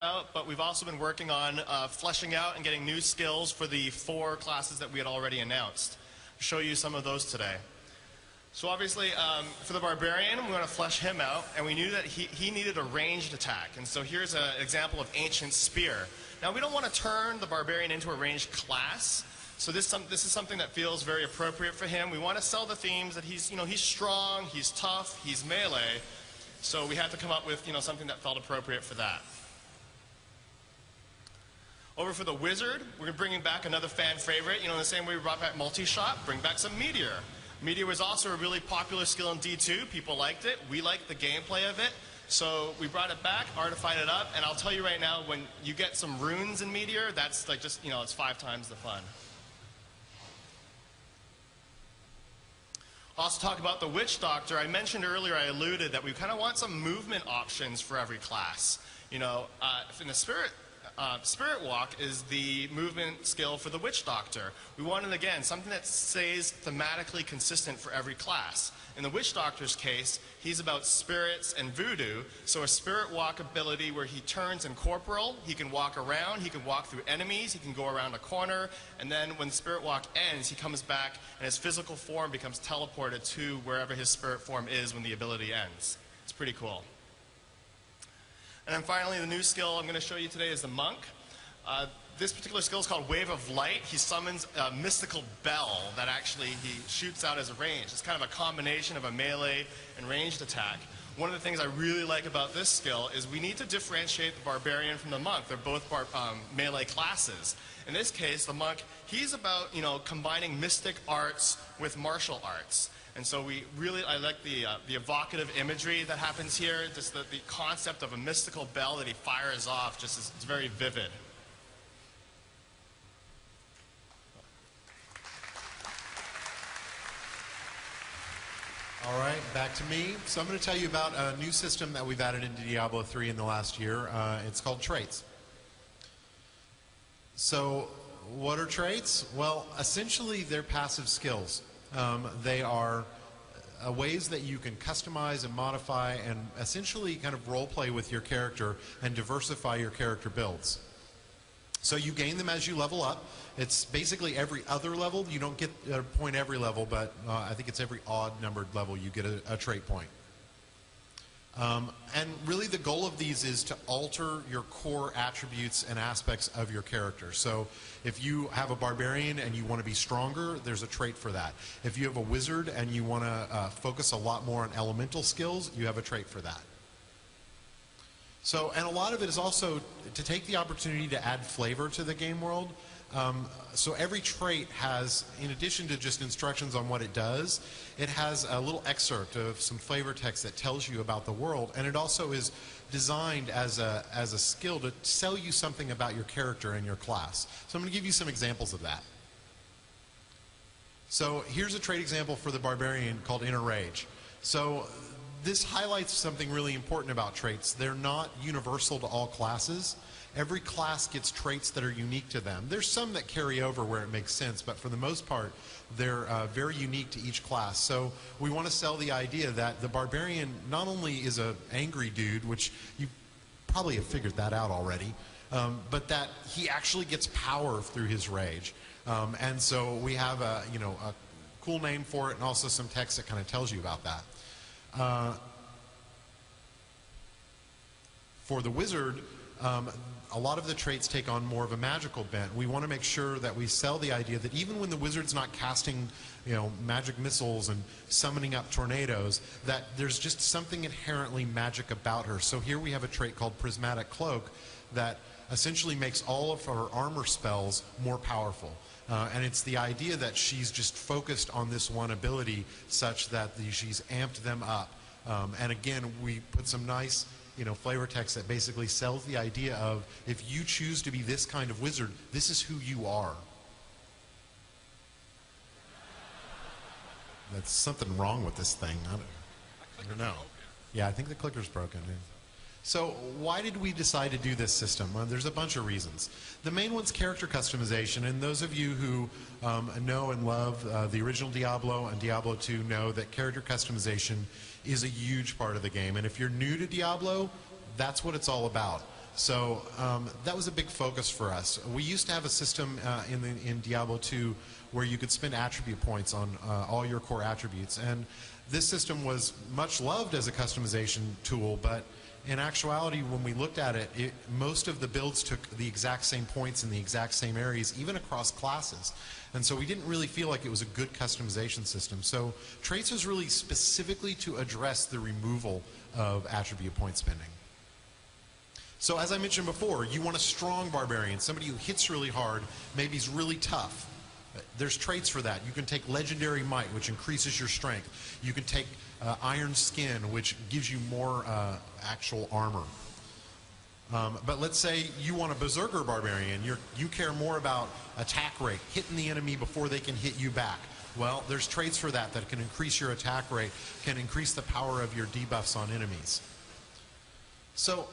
out, but we've also been working on fleshing out and getting new skills for the 4 classes that we had already announced. I'll show you some of those today. So obviously, for the Barbarian, we want to flesh him out, and we knew that he needed a ranged attack. And so here's an example of Ancient Spear. Now, we don't want to turn the Barbarian into a ranged class, so this is something that feels very appropriate for him. We want to sell the themes that he's strong, he's tough, he's melee, so we had to come up with something that felt appropriate for that. Over for the Wizard, we're bringing back another fan favorite. In the same way we brought back Multi-Shot, bring back some Meteor. Meteor was also a really popular skill in D2. People liked it. We liked the gameplay of it. So we brought it back, artified it up, and I'll tell you right now, when you get some runes in Meteor, that's like just, it's 5 times the fun. Also talk about the Witch Doctor. I mentioned earlier, I alluded that we kind of want some movement options for every class. In the Spirit Walk is the movement skill for the Witch Doctor. We wanted, again, something that stays thematically consistent for every class. In the Witch Doctor's case, he's about spirits and voodoo, so a Spirit Walk ability where he turns incorporeal, he can walk around, he can walk through enemies, he can go around a corner, and then when Spirit Walk ends, he comes back and his physical form becomes teleported to wherever his spirit form is when the ability ends. It's pretty cool. And then finally, the new skill I'm going to show you today is the Monk. This particular skill is called Wave of Light. He summons a mystical bell that actually he shoots out as a range. It's kind of a combination of a melee and ranged attack. One of the things I really like about this skill is we need to differentiate the Barbarian from the Monk. They're both melee classes. In this case, the Monk, he's about combining mystic arts with martial arts. And so I like the evocative imagery that happens here. Just the concept of a mystical bell that he fires off it's very vivid. All right, back to me. So I'm going to tell you about a new system that we've added into Diablo 3 in the last year. It's called traits. So what are traits? Well, essentially they're passive skills. They are ways that you can customize and modify and essentially kind of role play with your character and diversify your character builds. So you gain them as you level up. It's basically every other level. You don't get a point every level, but I think it's every odd numbered level you get a trait point. And really the goal of these is to alter your core attributes and aspects of your character. So if you have a Barbarian and you want to be stronger, there's a trait for that. If you have a Wizard and you want to focus a lot more on elemental skills, you have a trait for that. So, and a lot of it is also to take the opportunity to add flavor to the game world. So every trait has, in addition to just instructions on what it does, it has a little excerpt of some flavor text that tells you about the world, and it also is designed as a skill to sell you something about your character and your class. So I'm going to give you some examples of that. So here's a trait example for the Barbarian called Inner Rage. So this highlights something really important about traits. They're not universal to all classes. Every class gets traits that are unique to them. There's some that carry over where it makes sense, but for the most part, they're very unique to each class. So we want to sell the idea that the Barbarian not only is an angry dude, which you probably have figured that out already, but that he actually gets power through his rage. And so we have a cool name for it and also some text that kind of tells you about that. For the Wizard, a lot of the traits take on more of a magical bent. We want to make sure that we sell the idea that even when the Wizard's not casting, magic missiles and summoning up tornadoes, that there's just something inherently magic about her. So here we have a trait called Prismatic Cloak that essentially makes all of her armor spells more powerful. And it's the idea that she's just focused on this one ability such that she's amped them up. And again, we put some nice flavor text that basically sells the idea of if you choose to be this kind of wizard, this is who you are. That's something wrong with this thing. I don't know. Yeah, I think the clicker's broken. So why did we decide to do this system? Well, there's a bunch of reasons. The main one's character customization, and those of you who know and love the original Diablo and Diablo 2 know that character customization is a huge part of the game. And if you're new to Diablo, that's what it's all about. So that was a big focus for us. We used to have a system in Diablo 2 where you could spend attribute points on all your core attributes. And this system was much loved as a customization tool, but in actuality, when we looked at it, most of the builds took the exact same points in the exact same areas, even across classes. And so we didn't really feel like it was a good customization system. So traits was really specifically to address the removal of attribute point spending. So as I mentioned before, you want a strong barbarian, somebody who hits really hard, maybe he's really tough. There's traits for that. You can take legendary might, which increases your strength. You can take iron skin, which gives you more actual armor. But let's say you want a berserker barbarian. You care more about attack rate, hitting the enemy before they can hit you back. Well, there's traits for that that can increase your attack rate, can increase the power of your debuffs on enemies. So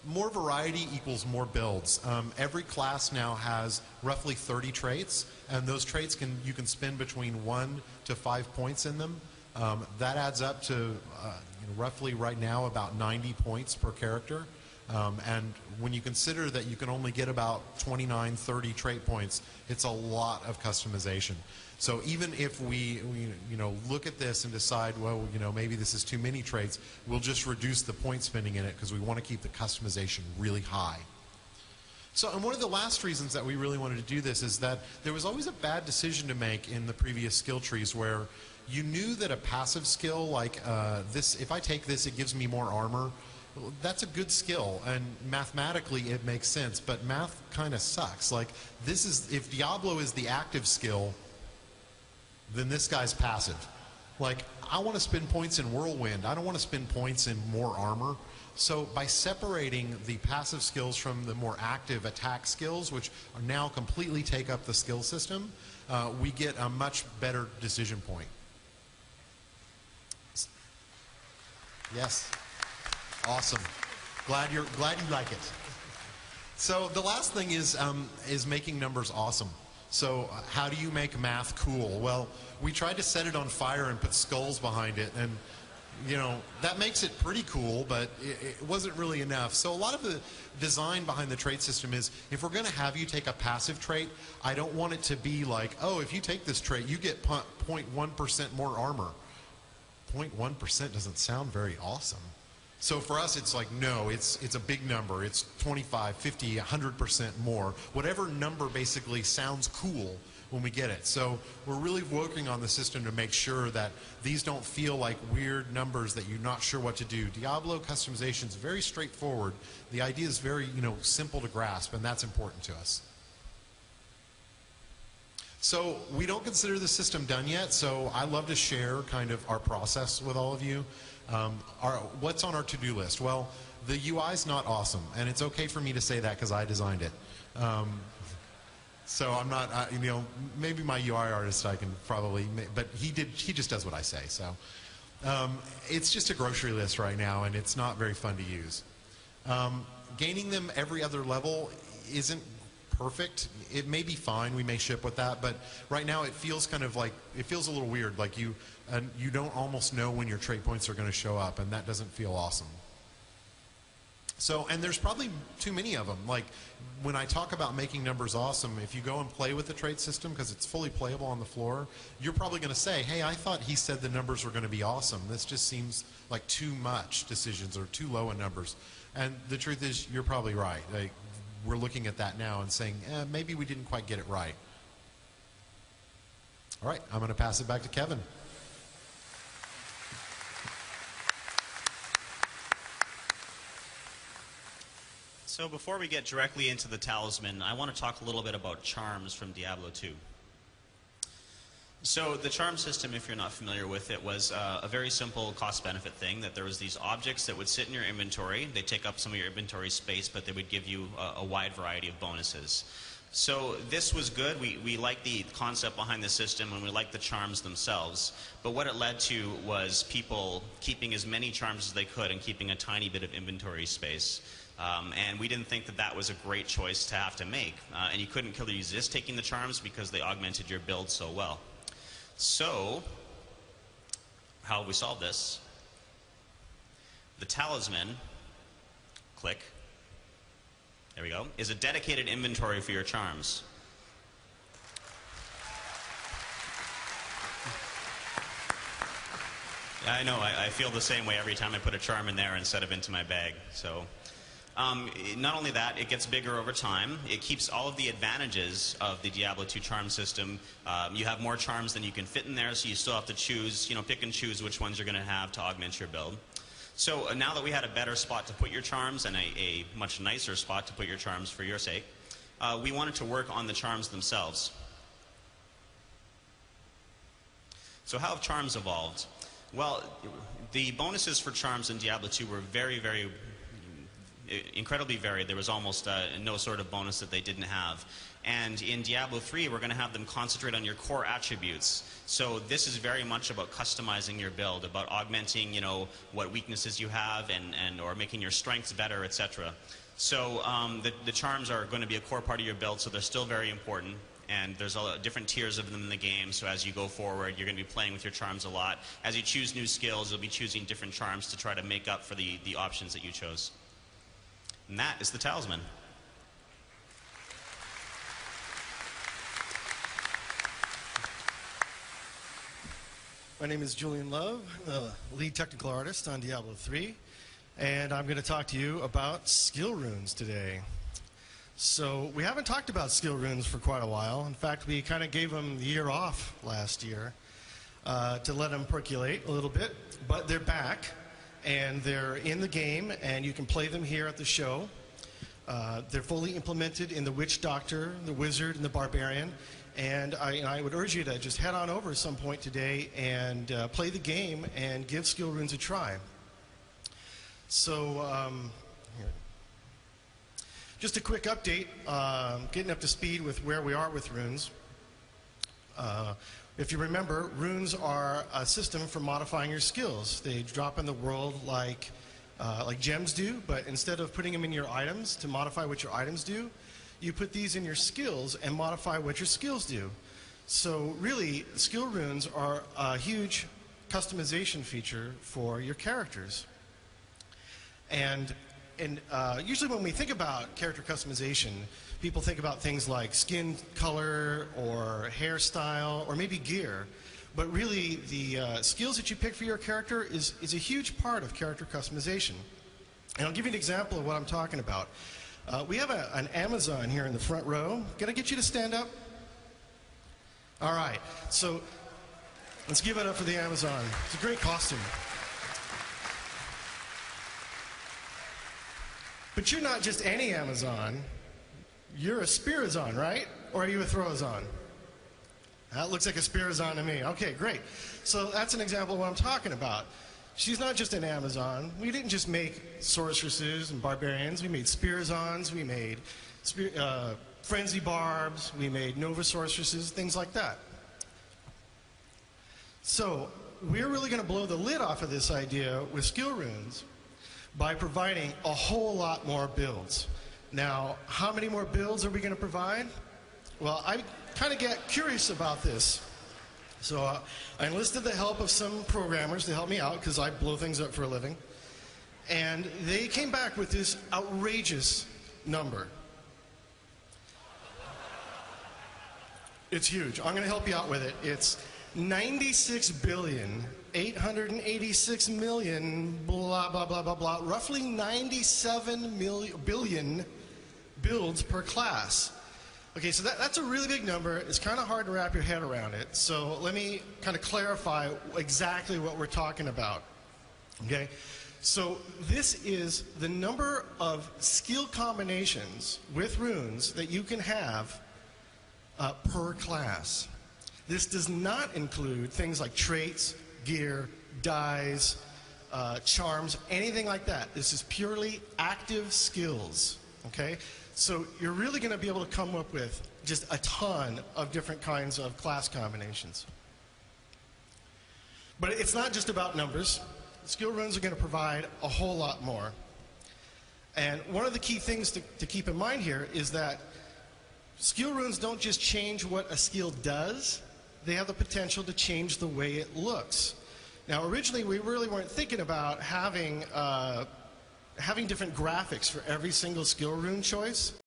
more variety equals more builds. Every class now has roughly 30 traits, and those traits you can spend between 1 to 5 points in them. That adds up to roughly right now about 90 points per character. And when you consider that you can only get about 29, 30 trait points, it's a lot of customization. So even if we look at this and decide, well, maybe this is too many traits, we'll just reduce the point spending in it because we want to keep the customization really high. So, and one of the last reasons that we really wanted to do this is that there was always a bad decision to make in the previous skill trees where you knew that a passive skill like this, if I take this, it gives me more armor. Well, that's a good skill, and mathematically it makes sense, but math kind of sucks. Like, this is, if Diablo is the active skill, then this guy's passive. Like, I want to spend points in Whirlwind. I don't want to spend points in more armor. So by separating the passive skills from the more active attack skills, which are now completely take up the skill system, we get a much better decision point. Yes. Awesome. Glad you like it. So the last thing is making numbers awesome. So how do you make math cool? Well, we tried to set it on fire and put skulls behind it, and that makes it pretty cool, but it wasn't really enough. So a lot of the design behind the trait system is, if we're going to have you take a passive trait, I don't want it to be like, oh, if you take this trait, you get 0.1% more armor. 0.1% doesn't sound very awesome. So for us, it's like, no, it's a big number. It's 25, 50, 100% more. Whatever number basically sounds cool when we get it. So we're really working on the system to make sure that these don't feel like weird numbers that you're not sure what to do. Diablo customization is very straightforward. The idea is very, simple to grasp, and that's important to us. So we don't consider the system done yet, so I love to share kind of our process with all of you. What's on our to-do list? Well, the UI is not awesome, and it's okay for me to say that because I designed it. So I'm not, maybe my UI artist I can probably, but he just does what I say. So it's just a grocery list right now, and it's not very fun to use. Gaining them every other level isn't perfect. It may be fine, we may ship with that, but right now it feels kind of like, it feels a little weird, like you don't almost know when your trait points are going to show up, and that doesn't feel awesome. So, and there's probably too many of them. Like, when I talk about making numbers awesome, if you go and play with the trait system, because it's fully playable on the floor, you're probably going to say, hey, I thought he said the numbers were going to be awesome. This just seems like too much decisions or too low in numbers. And the truth is, you're probably right. Like, we're looking at that now and saying, maybe we didn't quite get it right. All right, I'm going to pass it back to Kevin. So before we get directly into the talisman, I want to talk a little bit about charms from Diablo 2. So the charm system, if you're not familiar with it, was a very simple cost-benefit thing, that there was these objects that would sit in your inventory. They take up some of your inventory space, but they would give you a wide variety of bonuses. So this was good. We liked the concept behind the system, and we liked the charms themselves. But what it led to was people keeping as many charms as they could and keeping a tiny bit of inventory space. And we didn't think that that was a great choice to have to make. And you couldn't really resist taking the charms because they augmented your build so well. So, how have we solved this? The talisman, click, there we go, is a dedicated inventory for your charms. I know, I feel the same way every time I put a charm in there instead of into my bag. So, not only that, it gets bigger over time. It keeps all of the advantages of the Diablo 2 charm system. You have more charms than you can fit in there, so you still have to choose, pick and choose which ones you're going to have to augment your build. So now that we had a better spot to put your charms and a much nicer spot to put your charms for your sake, we wanted to work on the charms themselves. So how have charms evolved? Well, the bonuses for charms in Diablo 2 were very, very incredibly varied. There was almost no sort of bonus that they didn't have. And in Diablo 3, we're going to have them concentrate on your core attributes. So this is very much about customizing your build, about augmenting, what weaknesses you have and or making your strengths better, etc. So the charms are going to be a core part of your build, so they're still very important. And there's different tiers of them in the game, so as you go forward, you're going to be playing with your charms a lot. As you choose new skills, you'll be choosing different charms to try to make up for the options that you chose. And that is the Talisman. My name is Julian Love, lead technical artist on Diablo 3, and I'm going to talk to you about skill runes today. So we haven't talked about skill runes for quite a while. In fact, we kind of gave them the year off last year to let them percolate a little bit, but they're back and they're in the game and you can play them here at the show. They're fully implemented in the Witch Doctor, the Wizard, and the Barbarian. And I would urge you to just head on over at some point today and play the game and give skill runes a try. So, just a quick update, getting up to speed with where we are with runes. If you remember, runes are a system for modifying your skills. They drop in the world like gems do, but instead of putting them in your items to modify what your items do, you put these in your skills and modify what your skills do. So really, skill runes are a huge customization feature for your characters. And usually when we think about character customization, people think about things like skin color or hairstyle or maybe gear. But really, the skills that you pick for your character is a huge part of character customization. And I'll give you an example of what I'm talking about. We have an Amazon here in the front row. Can I get you to stand up? All right. So let's give it up for the Amazon. It's a great costume. But you're not just any Amazon. You're a Spirazon, right? Or are you a Throwazon? That looks like a Spirazon to me. Okay, great. So that's an example of what I'm talking about. She's not just an Amazon. We didn't just make sorceresses and barbarians. We made Spirazons. We made frenzy barbs. We made Nova sorceresses, things like that. So we're really going to blow the lid off of this idea with skill runes by providing a whole lot more builds. Now, how many more builds are we going to provide? Well, I kind of get curious about this. So I enlisted the help of some programmers to help me out because I blow things up for a living. And they came back with this outrageous number. It's huge. I'm going to help you out with it. It's 96,886,000,000, blah, blah, blah, blah, blah, roughly 97 billion builds per class. Okay, so that's a really big number. It's kind of hard to wrap your head around it. So let me kind of clarify exactly what we're talking about. Okay, so this is the number of skill combinations with runes that you can have per class. This does not include things like traits, gear, dyes, charms, anything like that. This is purely active skills. Okay? So you're really going to be able to come up with just a ton of different kinds of class combinations. But it's not just about numbers. Skill runes are going to provide a whole lot more. And one of the key things to keep in mind here is that skill runes don't just change what a skill does, they have the potential to change the way it looks. Now, originally, we really weren't thinking about having having different graphics for every single skill rune choice